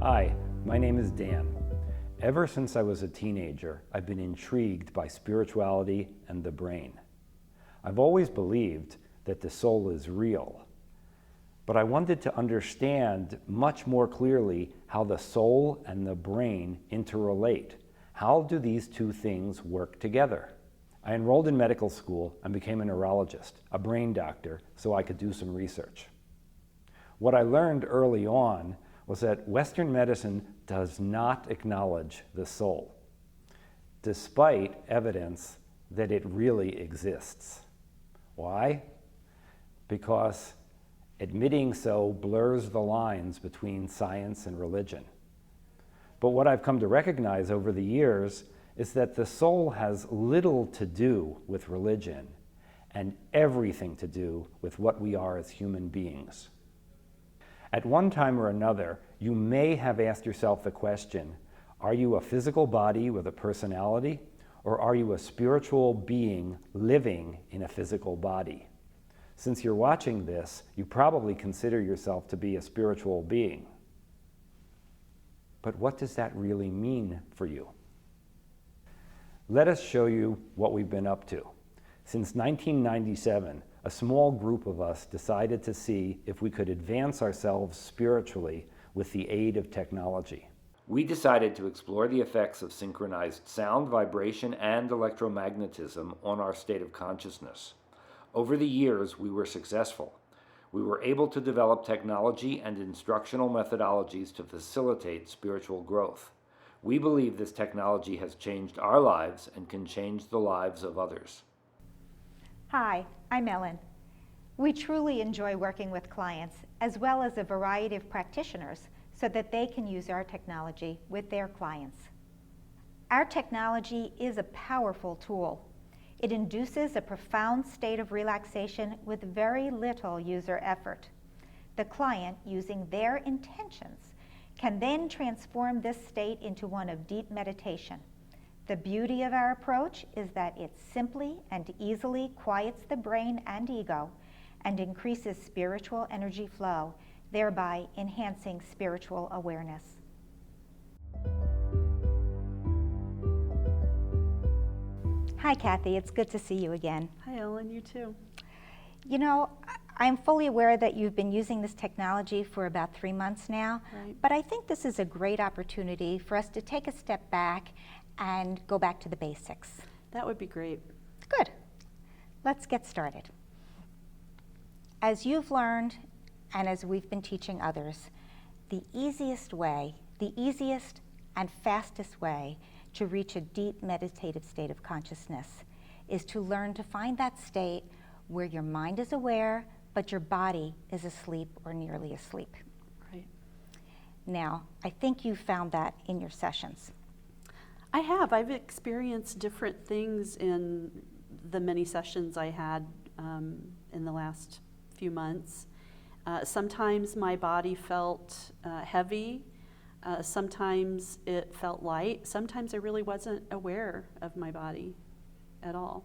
Hi, my name is Dan. Ever since I was a teenager, I've been intrigued by spirituality and the brain. I've always believed that the soul is real, but I wanted to understand much more clearly how the soul and the brain interrelate. How do these two things work together? I enrolled in medical school and became a neurologist, a brain doctor, so I could do some research. What I learned early on was that Western medicine does not acknowledge the soul, despite evidence that it really exists. Why? Because admitting so blurs the lines between science and religion. But what I've come to recognize over the years is that the soul has little to do with religion and everything to do with what we are as human beings. At one time or another, you may have asked yourself the question, are you a physical body with a personality, or are you a spiritual being living in a physical body? Since you're watching this, you probably consider yourself to be a spiritual being. But what does that really mean for you? Let us show you what we've been up to. Since 1997, a small group of us decided to see if we could advance ourselves spiritually with the aid of technology. We decided to explore the effects of synchronized sound, vibration, and electromagnetism on our state of consciousness. Over the years, we were successful. We were able to develop technology and instructional methodologies to facilitate spiritual growth. We believe this technology has changed our lives and can change the lives of others. Hi, I'm Ellen. We truly enjoy working with clients as well as a variety of practitioners so that they can use our technology with their clients. Our technology is a powerful tool. It induces a profound state of relaxation with very little user effort. The client, using their intentions, can then transform this state into one of deep meditation. The beauty of our approach is that it simply and easily quiets the brain and ego and increases spiritual energy flow, thereby enhancing spiritual awareness. Hi, Kathy. It's good to see you again. Hi, Ellen. You too. You know, I'm fully aware that you've been using this technology for about 3 months now, Right. but I think this is a great opportunity for us to take a step back and go back to the basics. That would be great. Good. Let's get started. As you've learned, and as we've been teaching others, the easiest and fastest way to reach a deep meditative state of consciousness is to learn to find that state where your mind is aware, but your body is asleep or nearly asleep. Right. Now, I think you found that in your sessions. I have. I've experienced different things in the many sessions I had in the last few months. Sometimes my body felt heavy. Sometimes it felt light. Sometimes I really wasn't aware of my body at all.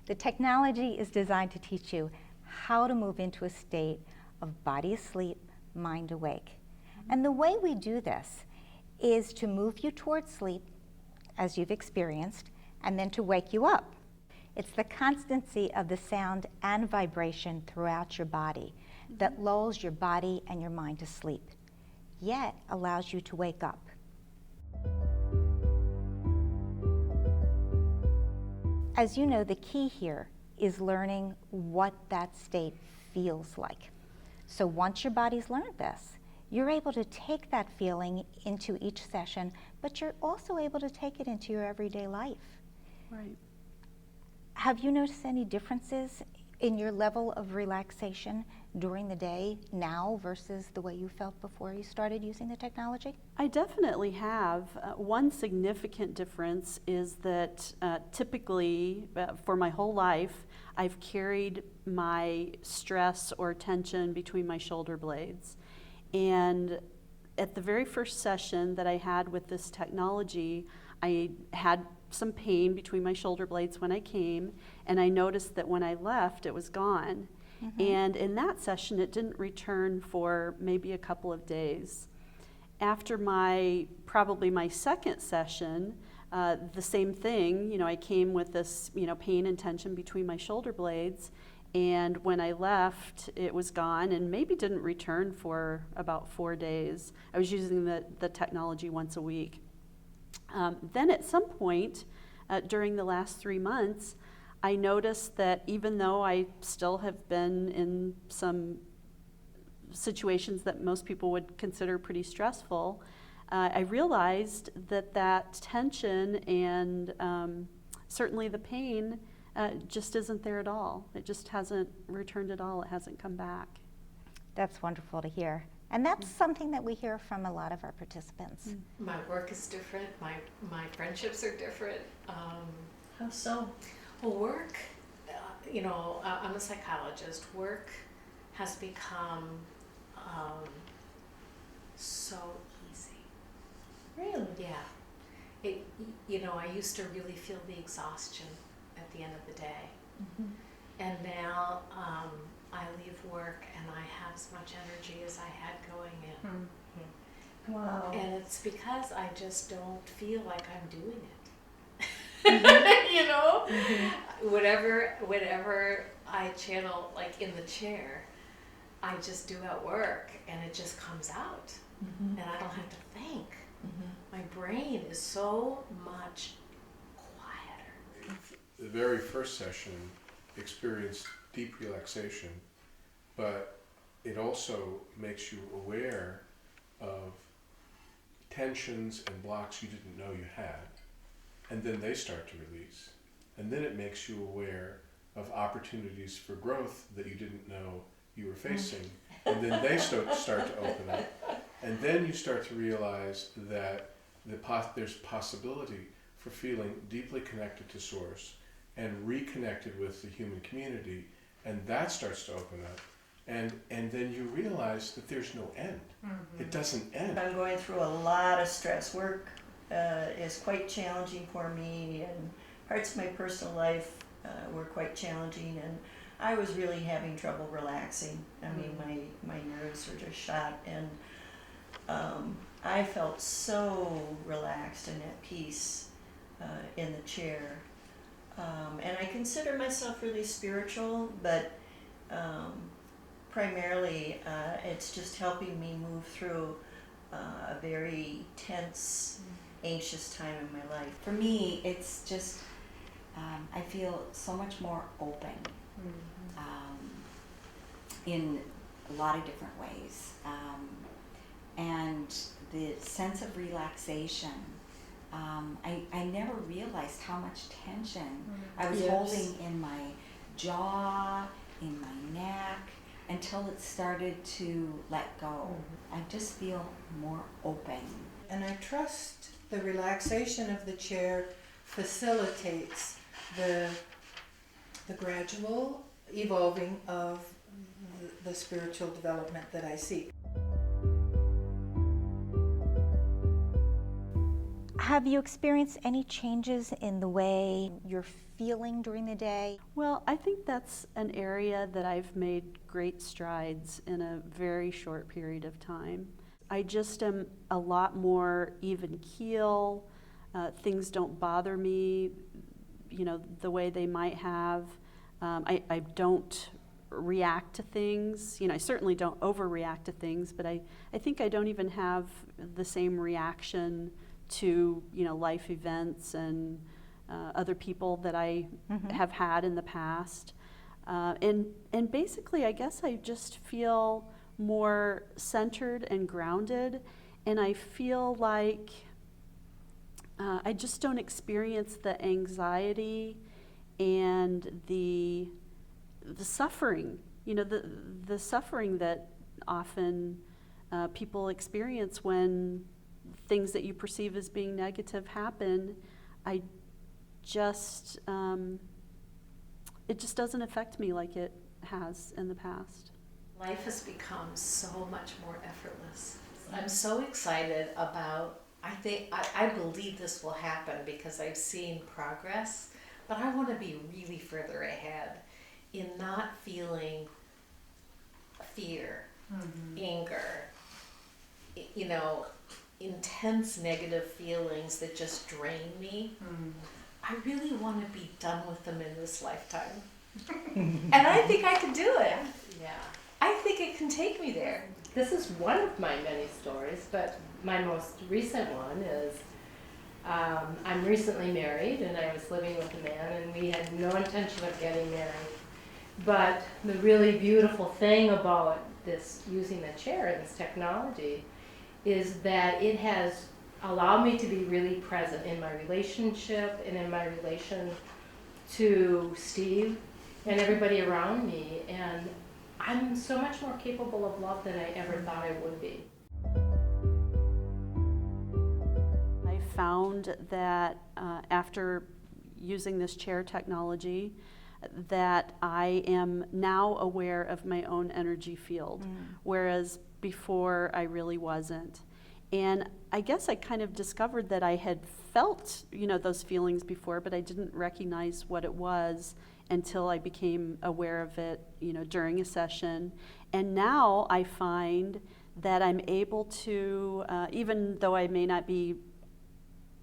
The technology is designed to teach you how to move into a state of body asleep, mind awake. And the way we do this is to move you towards sleep, as you've experienced, and then to wake you up. It's the constancy of the sound and vibration throughout your body that lulls your body and your mind to sleep, yet allows you to wake up. As you know, the key here is learning what that state feels like. So once your body's learned this, you're able to take that feeling into each session, but you're also able to take it into your everyday life. Right. Have you noticed any differences in your level of relaxation during the day now versus the way you felt before you started using the technology? I definitely have. One significant difference is that typically, for my whole life, I've carried my stress or tension between my shoulder blades. And at the very first session that I had with this technology, I had some pain between my shoulder blades when I came, and I noticed that when I left, it was gone. Mm-hmm. And in that session, it didn't return for maybe a couple of days. After probably my second session, the same thing, I came with this, pain and tension between my shoulder blades, and when I left, it was gone and maybe didn't return for about 4 days. I was using the technology once a week. Then at some point during the last 3 months, I noticed that even though I still have been in some situations that most people would consider pretty stressful, I realized that tension and certainly the pain just isn't there at all. It just hasn't returned at all. It hasn't come back. That's wonderful to hear. And that's something that we hear from a lot of our participants. My work is different. My friendships are different. How so? Well, work, I'm a psychologist. Work has become so easy. Really? Yeah. I used to really feel the exhaustion at the end of the day. Mm-hmm. And now I leave work and I have as much energy as I had going in. Mm-hmm. Wow. And it's because I just don't feel like I'm doing it. Mm-hmm. Whatever I channel, like in the chair, I just do at work and it just comes out. Mm-hmm. And I don't have to think. Mm-hmm. My brain is so much quieter. The very first session experienced deep relaxation, but it also makes you aware of tensions and blocks you didn't know you had, and then they start to release. And then it makes you aware of opportunities for growth that you didn't know you were facing, and then they start to open up. And then you start to realize that there's possibility for feeling deeply connected to Source and reconnected with the human community, and that starts to open up. And then you realize that there's no end. Mm-hmm. It doesn't end. I'm going through a lot of stress. Work is quite challenging for me, and parts of my personal life were quite challenging, and I was really having trouble relaxing. I mean, my nerves were just shot, and I felt so relaxed and at peace in the chair. And I consider myself really spiritual, but primarily it's just helping me move through a very tense, anxious time in my life. For me, it's just, I feel so much more open in a lot of different ways. And the sense of relaxation, I never realized how much tension I was holding in my jaw, in my neck, until it started to let go. I just feel more open. And I trust the relaxation of the chair facilitates the gradual evolving of the spiritual development that I seek. Have you experienced any changes in the way you're feeling during the day? Well, I think that's an area that I've made great strides in a very short period of time. I just am a lot more even keel. Things don't bother me, the way they might have. I don't react to things. I certainly don't overreact to things, but I think I don't even have the same reaction to life events and other people that I have had in the past, and basically I guess I just feel more centered and grounded, and I feel like I just don't experience the anxiety and the suffering, the suffering that often people experience when things that you perceive as being negative happen. I just, it just doesn't affect me like it has in the past. Life has become so much more effortless. I'm so excited about, I believe this will happen because I've seen progress, but I want to be really further ahead in not feeling fear, anger, you know, intense negative feelings that just drain me, I really want to be done with them in this lifetime. And I think I can do it. Yeah. I think it can take me there. This is one of my many stories, but my most recent one is I'm recently married, and I was living with a man, and we had no intention of getting married. But the really beautiful thing about this, using the chair and this technology, is that it has allowed me to be really present in my relationship and in my relation to Steve and everybody around me. And I'm so much more capable of love than I ever thought I would be. I found that after using this chair technology, that I am now aware of my own energy field, whereas before I really wasn't. And I guess I kind of discovered that I had felt, those feelings before, but I didn't recognize what it was until I became aware of it, during a session. And now I find that I'm able to, even though I may not be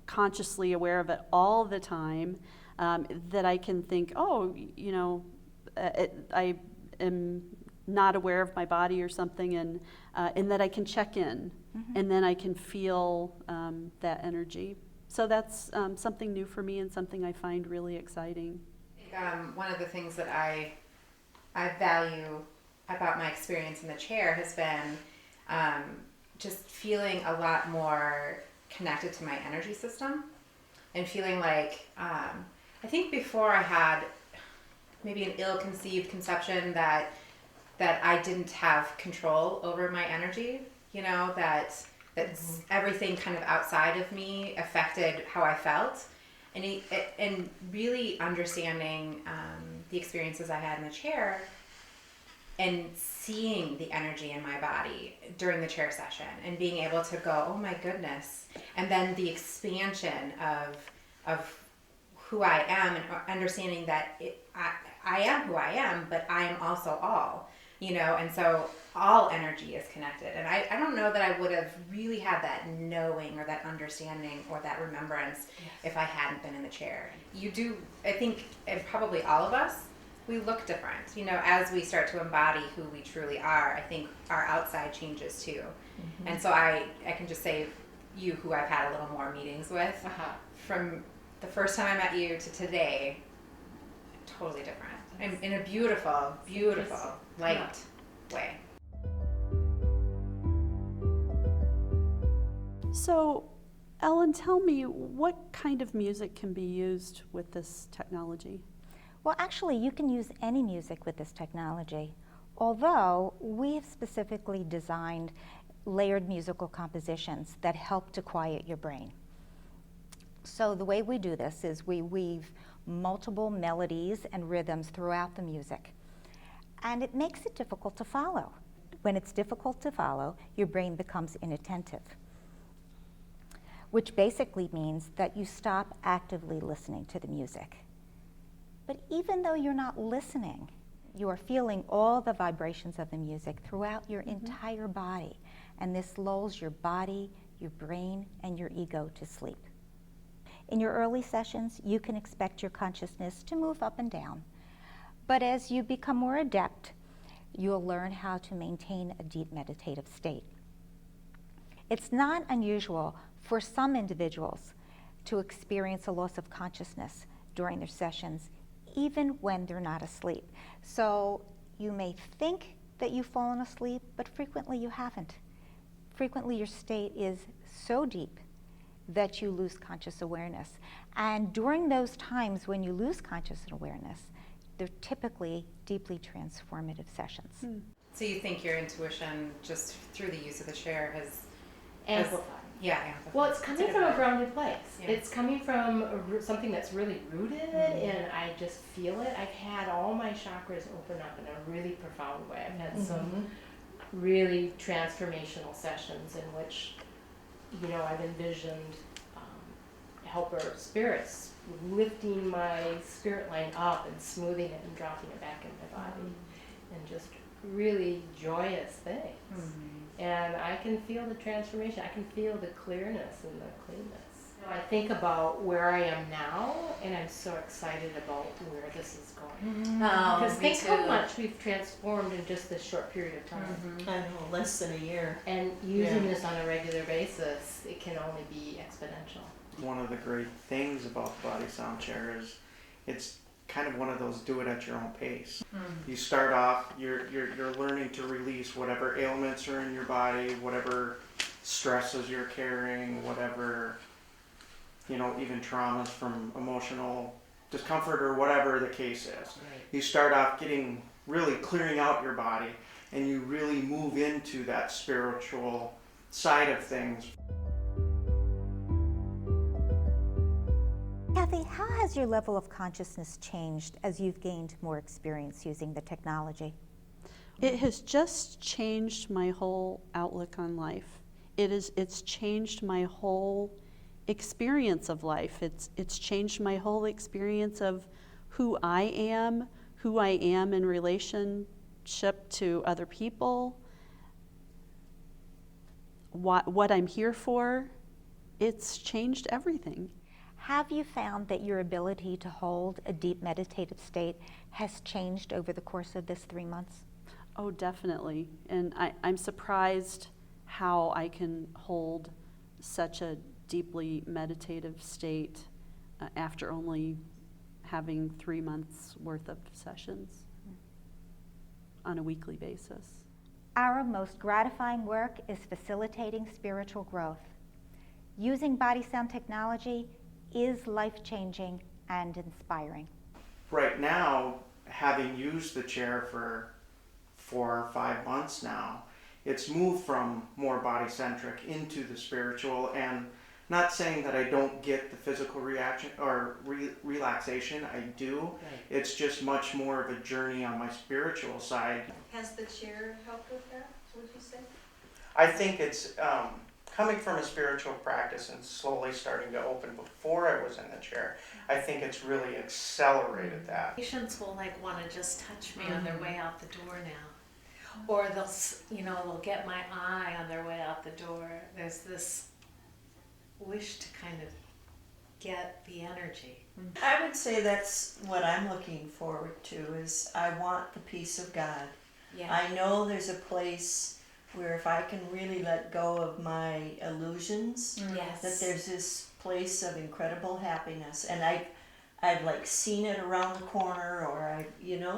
consciously aware of it all the time, that I can think, I am not aware of my body or something, and that I can check in, and then I can feel that energy. So that's something new for me and something I find really exciting. One of the things that I value about my experience in the chair has been just feeling a lot more connected to my energy system, and feeling like I think before I had maybe an ill-conceived conception that I didn't have control over my energy, that everything kind of outside of me affected how I felt. And really understanding the experiences I had in the chair and seeing the energy in my body during the chair session and being able to go, oh my goodness. And then the expansion of who I am, and understanding that I am who I am, but I am also all, and so all energy is connected. And I don't know that I would have really had that knowing or that understanding or that remembrance if I hadn't been in the chair. You do, I think, and probably all of us, we look different, as we start to embody who we truly are. I think our outside changes too. And so I can just say, you who I've had a little more meetings with, from the first time I met you to today, totally different. And in a beautiful, beautiful, light way. So, Ellen, tell me, what kind of music can be used with this technology? Well, actually, you can use any music with this technology, although we have specifically designed layered musical compositions that help to quiet your brain. So the way we do this is we weave multiple melodies and rhythms throughout the music, and it makes it difficult to follow. When it's difficult to follow, your brain becomes inattentive, which basically means that you stop actively listening to the music. But even though you're not listening, you are feeling all the vibrations of the music throughout your entire body, and this lulls your body, your brain, and your ego to sleep. In your early sessions, you can expect your consciousness to move up and down, but as you become more adept, you'll learn how to maintain a deep meditative state. It's not unusual for some individuals to experience a loss of consciousness during their sessions, even when they're not asleep. So you may think that you've fallen asleep, but frequently you haven't. Frequently your state is so deep that you lose conscious awareness. And during those times when you lose conscious awareness, they're typically deeply transformative sessions. So you think your intuition, just through the use of the chair, has Amplified. amplified. Well, it's coming from a grounded place. Yeah. It's coming from something that's really rooted, and I just feel it. I've had all my chakras open up in a really profound way. I've had some really transformational sessions in which, I've envisioned helper spirits lifting my spirit line up and smoothing it and dropping it back in my body, and just really joyous things. And I can feel the transformation. I can feel the clearness and the cleanness. I think about where I am now, and I'm so excited about where this is going. Because think how much we've transformed in just this short period of time. I know, less than a year. And using this on a regular basis, it can only be exponential. One of the great things about the BodySound chair is it's kind of one of those do it at your own pace. You start off, you're learning to release whatever ailments are in your body, whatever stresses you're carrying, whatever, even traumas from emotional discomfort or whatever the case is. Right. You start off really clearing out your body, and you really move into that spiritual side of things. Kathy, how has your level of consciousness changed as you've gained more experience using the technology? It has just changed my whole outlook on life. It's changed my whole experience of life. It's changed my whole experience of who I am in relationship to other people, what I'm here for. It's changed everything. Have you found that your ability to hold a deep meditative state has changed over the course of this 3 months? Oh, definitely. And I'm surprised how I can hold such a deeply meditative state after only having 3 months worth of sessions on a weekly basis. Our most gratifying work is facilitating spiritual growth. Using BodySound technology is life-changing and inspiring. Right now, having used the chair for 4 or 5 months now, it's moved from more body-centric into the spiritual, and not saying that I don't get the physical reaction or relaxation, I do. Right. It's just much more of a journey on my spiritual side. Has the chair helped with that, would you say? I think it's coming from a spiritual practice and slowly starting to open before I was in the chair. I think it's really accelerated that. Patients will want to just touch me on their way out the door now, or they'll get my eye on their way out the door. There's this wish to kind of get the energy. I would say that's what I'm looking forward to, is I want the peace of God. Yeah. I know there's a place where if I can really let go of my illusions, Yes. that there's this place of incredible happiness. And I've seen it around the corner, or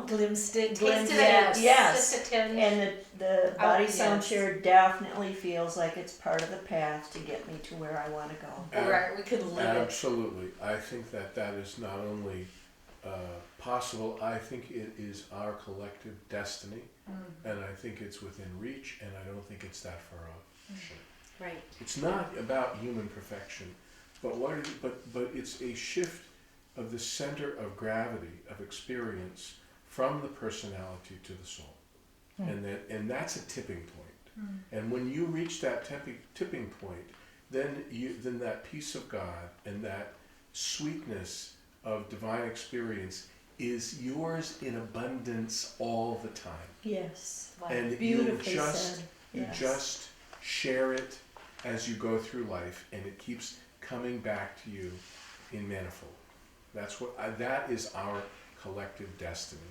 Glimpsed it, glimpsed tasted it, it, yes. just a tinge. And the BodySound yes. chair definitely feels like it's part of the path to get me to where I want to go. Right, we could live it. Absolutely. I think that is not only possible, I think it is our collective destiny, and I think it's within reach, and I don't think it's that far off. Right. It's not about human perfection, but but it's a shift of the center of gravity of experience from the personality to the soul, and that's a tipping point. And when you reach that tipping point, then that peace of God and that sweetness of divine experience is yours in abundance all the time. Yes. Wow. And Beautifully you said. Yes. just share it as you go through life, and it keeps coming back to you in manifold. That is our collective destiny.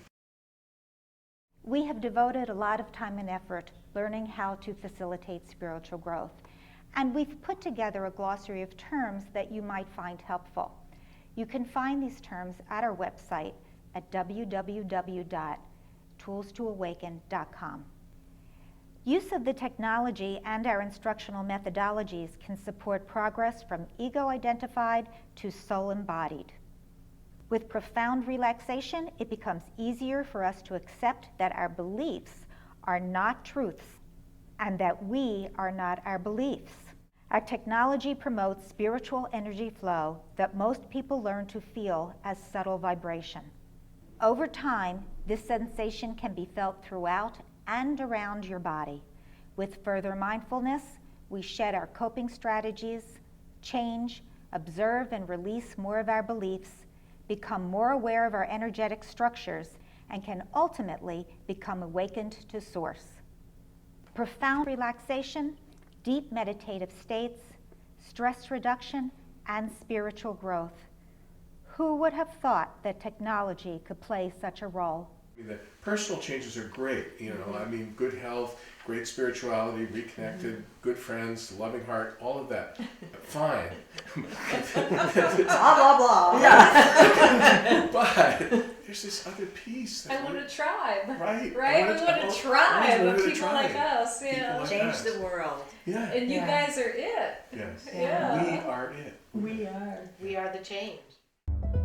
We have devoted a lot of time and effort learning how to facilitate spiritual growth, and we've put together a glossary of terms that you might find helpful. You can find these terms at our website at www.toolstoawaken.com. Use of the technology and our instructional methodologies can support progress from ego-identified to soul-embodied. With profound relaxation, it becomes easier for us to accept that our beliefs are not truths and that we are not our beliefs. Our technology promotes spiritual energy flow that most people learn to feel as subtle vibration. Over time, this sensation can be felt throughout and around your body. With further mindfulness, we shed our coping strategies, change, observe and release more of our beliefs, become more aware of our energetic structures, and can ultimately become awakened to source. Profound relaxation, deep meditative states, stress reduction, and spiritual growth. Who would have thought that technology could play such a role? I mean, the personal changes are great, you know, I mean, good health, great spirituality, reconnected, good friends, loving heart, all of that. Fine. Blah, blah, blah. Yeah. But there's this other piece. I want a tribe. Right. Right? We want a tribe of wanted a people tribe. like us. People Yeah. like Change us. the world. Yeah. And you Yeah. guys are it. Yes. Yeah. We are it. We are. We are the change.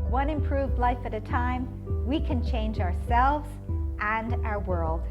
One improved life at a time, we can change ourselves and our world.